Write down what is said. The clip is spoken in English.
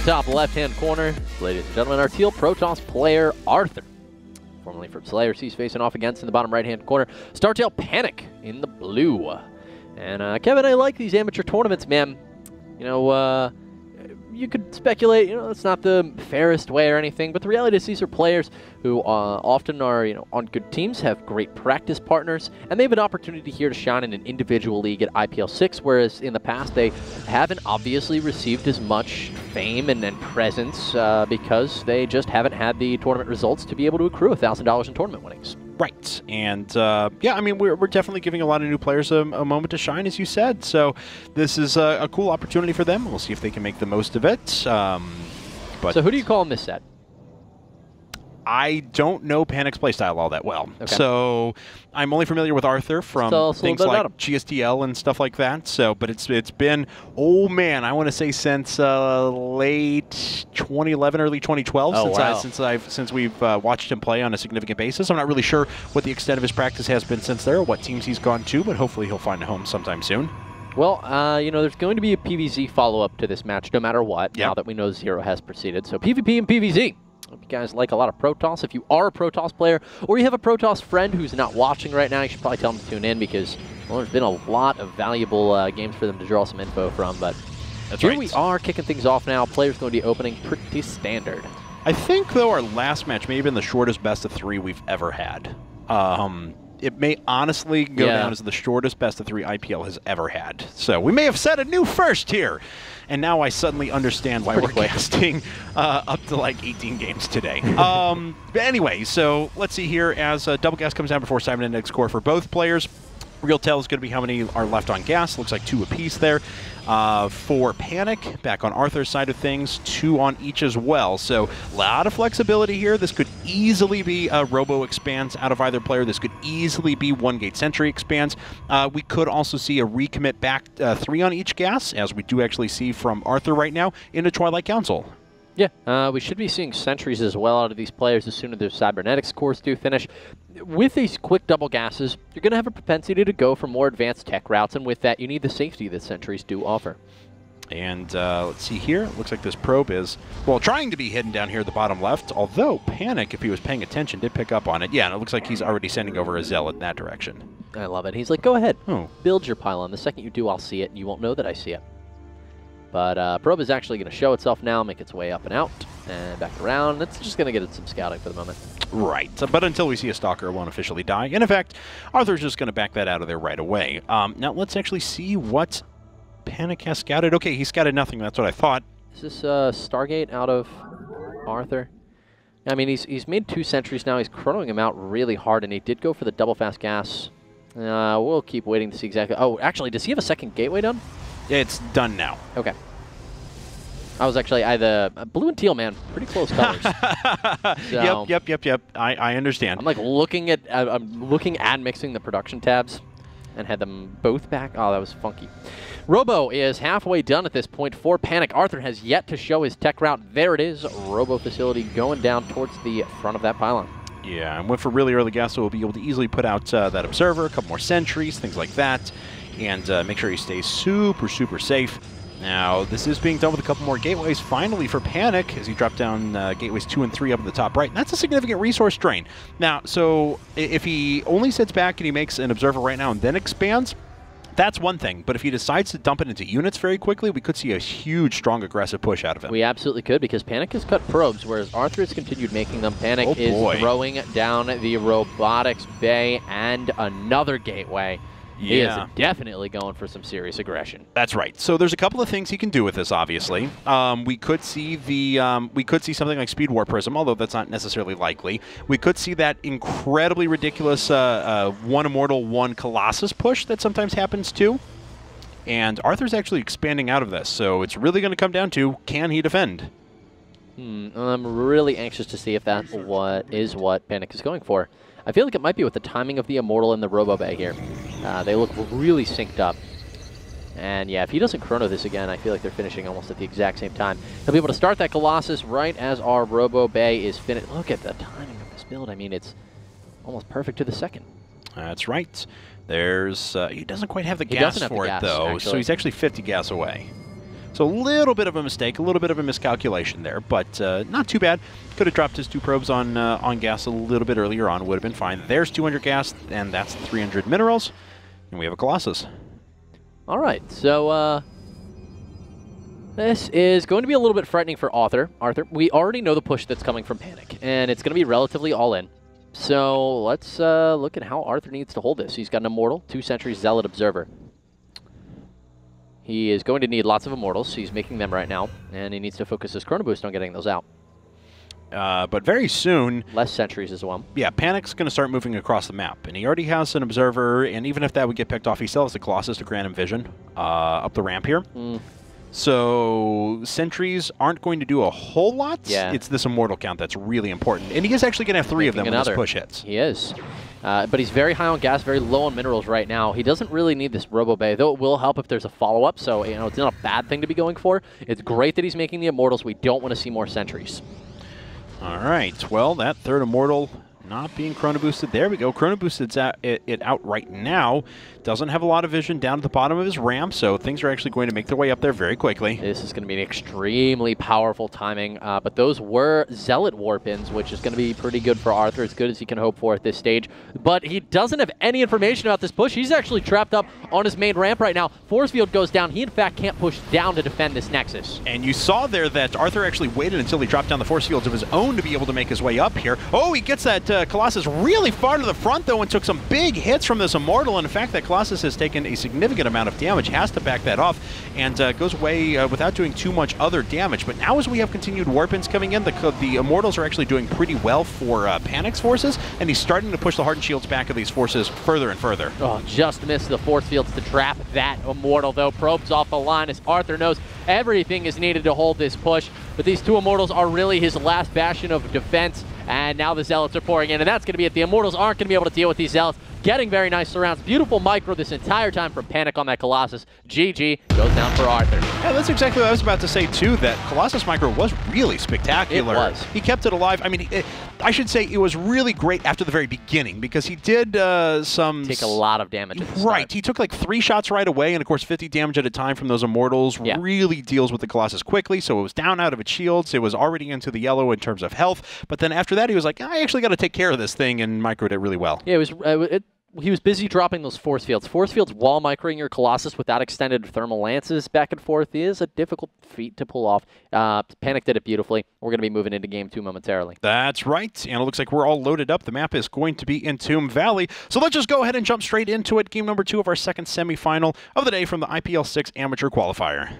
the top left-hand corner, ladies and gentlemen, our Teal Protoss player, Arthur. Formerly from Slayers, he's facing off against in the bottom right-hand corner, Startail Panic in the blue. And Kevin, I like these amateur tournaments, man. You know, you could speculate, you know, it's not the fairest way or anything, but the reality is these are players who often are, you know, on good teams, have great practice partners, and they have an opportunity here to shine in an individual league at IPL 6, whereas in the past they haven't obviously received as much fame and presence because they just haven't had the tournament results to be able to accrue $1,000 in tournament winnings. Right, and yeah, I mean, we're definitely giving a lot of new players a moment to shine, as you said, so this is a cool opportunity for them. We'll see if they can make the most of it. But so who do you call in this set? I don't know Panic's playstyle all that well, okay. So I'm only familiar with Arthur from things like GSTL and stuff like that. So, but it's been, oh man, I want to say since late 2011, early 2012, since we've watched him play on a significant basis. I'm not really sure what the extent of his practice has been since there, or what teams he's gone to, but hopefully he'll find a home sometime soon. Well, you know, there's going to be a PvZ follow-up to this match, no matter what. Now that we know Zero has proceeded, so PvP and PvZ. Hope you guys like a lot of Protoss. If you are a Protoss player, or you have a Protoss friend who's not watching right now, you should probably tell them to tune in because, well, there's been a lot of valuable games for them to draw some info from. But here we are kicking things off now. Players going to be opening pretty standard. I think, though, our last match may have been the shortest best-of-3 we've ever had. It may honestly go down as the shortest best-of-3 IPL has ever had. So we may have set a new first here. And now I suddenly understand why we're casting up to like 18 games today. But anyway, so let's see here as double gas comes down before Simon Index Core for both players. Real tell is going to be how many are left on gas. Looks like 2 apiece there. For Panic, back on Arthur's side of things, 2 on each as well. So a lot of flexibility here. This could easily be a Robo expands out of either player. This could easily be 1 Gate Sentry expands. We could also see a recommit back 3 on each gas, as we do actually see from Arthur right now, into Twilight Council. Yeah, we should be seeing sentries as well out of these players as soon as their cybernetics cores do finish. With these quick double gases, you're going to have a propensity to go for more advanced tech routes, and with that, you need the safety that sentries do offer. And let's see here. It looks like this probe is, well, trying to be hidden down here at the bottom left, although Panic, if he was paying attention, did pick up on it. Yeah, and it looks like he's already sending over a Zealot in that direction. I love it. He's like, go ahead, build your pylon. The second you do, I'll see it, and you won't know that I see it. But probe is actually going to show itself now, make its way up and out, and back around. It's just going to get it some scouting for the moment. Right, but until we see a Stalker, it won't officially die. And in fact, Arthur's just going to back that out of there right away. Now let's actually see what Panic has scouted. Okay, he scouted nothing, that's what I thought. Is this Stargate out of Arthur? I mean, he's made 2 sentries now. He's chronoing him out really hard, and he did go for the double fast gas. We'll keep waiting to see exactly. Oh, actually, does he have a second gateway done? It's done now. Okay. I was actually the blue and teal, man. Pretty close colors. So, Yep. I understand. I'm like looking at mixing the production tabs and had them both back. Oh, that was funky. Robo is halfway done at this point for Panic. Arthur has yet to show his tech route. There it is. Robo facility going down towards the front of that pylon. Yeah, and went for really early gas, so we'll be able to easily put out that observer, a couple more sentries, things like that. And make sure he stays super, super safe. Now, this is being done with a couple more gateways, finally, for Panic, as he dropped down gateways 2 and 3 up in the top right. And that's a significant resource drain. Now, so if he only sits back and he makes an observer right now and then expands, that's one thing. But if he decides to dump it into units very quickly, we could see a huge, strong, aggressive push out of him. We absolutely could, because Panic has cut probes, whereas Arthur has continued making them. Panic is throwing down the robotics bay and another gateway. He is definitely going for some serious aggression. That's right. So there's a couple of things he can do with this. Obviously, we could see something like Speed Warp Prism, although that's not necessarily likely. We could see that incredibly ridiculous 1 Immortal, 1 Colossus push that sometimes happens too. And Arthur's actually expanding out of this, so it's really going to come down to, can he defend? I'm really anxious to see if that's what Panic is going for. I feel like it might be with the timing of the Immortal and the Robo Bay here. They look really synced up. And yeah, if he doesn't chrono this again, I feel like they're finishing almost at the exact same time. He'll be able to start that Colossus right as our Robo Bay is finished. Look at the timing of this build. I mean, it's almost perfect to the second. That's right. There's he doesn't quite have the gas for it, though, so he's actually 50 gas away. So a little bit of a mistake, a little bit of a miscalculation there, but not too bad. Could have dropped his 2 probes on gas a little bit earlier on, would have been fine. There's 200 gas, and that's 300 minerals, and we have a Colossus. All right, so this is going to be a little bit frightening for Arthur. We already know the push that's coming from Panic, and it's going to be relatively all in. So let's look at how Arthur needs to hold this. He's got an Immortal, 2 Sentries, Zealot, Observer. He is going to need lots of Immortals, so he's making them right now, and he needs to focus his Chrono Boost on getting those out. But very soon... Less Sentries as well. Yeah, Panic's going to start moving across the map, and he already has an Observer, and even if that would get picked off, he still has the Colossus to grant him vision up the ramp here. So sentries aren't going to do a whole lot. Yeah. It's this Immortal count that's really important. And he is actually going to have 3 of them when this push hits. He is. But he's very high on gas, very low on minerals right now. He doesn't really need this Robo Bay, though it will help if there's a follow-up. So, you know, it's not a bad thing to be going for. It's great that he's making the Immortals. We don't want to see more sentries. All right. Well, that 3rd Immortal not being Chrono Boosted. There we go. Chrono Boosted it out right now. Doesn't have a lot of vision down at the bottom of his ramp, so things are actually going to make their way up there very quickly. This is going to be an extremely powerful timing, but those were Zealot Warpins, which is going to be pretty good for Arthur, as good as he can hope for at this stage. But he doesn't have any information about this push. He's actually trapped up on his main ramp right now. Force Field goes down. He, in fact, can't push down to defend this Nexus. And you saw there that Arthur actually waited until he dropped down the Force Fields of his own to be able to make his way up here. Oh, he gets that Colossus really far to the front, though, and took some big hits from this Immortal. And in fact, that Colossus has taken a significant amount of damage, has to back that off, and goes away without doing too much other damage. But now as we have continued Warpins coming in, the Immortals are actually doing pretty well for Panic's forces, and he's starting to push the Hardened Shields back of these forces further and further. Oh, just missed the Force Fields to trap that Immortal, though. Probes off the line as Arthur knows everything is needed to hold this push, but these 2 Immortals are really his last bastion of defense, and now the Zealots are pouring in, and that's going to be it. The Immortals aren't going to be able to deal with these Zealots. Getting very nice surrounds. Beautiful micro this entire time from Panic on that Colossus. GG goes down for Arthur. Yeah, that's exactly what I was about to say, too, that Colossus micro was really spectacular. It was. He kept it alive. I mean, I should say it was really great after the very beginning, because he did some... Take a lot of damage at the start. Right. He took like 3 shots right away, and of course 50 damage at a time from those Immortals really deals with the Colossus quickly, so it was down out of its shields. It was already into the yellow in terms of health, but then after that he was like, I actually got to take care of this thing, and microed it really well. Yeah, he was busy dropping those Force Fields. Force Fields while microing your Colossus without extended thermal lances back and forth is a difficult feat to pull off. Panic did it beautifully. We're going to be moving into Game 2 momentarily. That's right, and it looks like we're all loaded up. The map is going to be in Tomb Valley, so let's just go ahead and jump straight into it. Game number 2 of our second semifinal of the day from the IPL 6 Amateur Qualifier.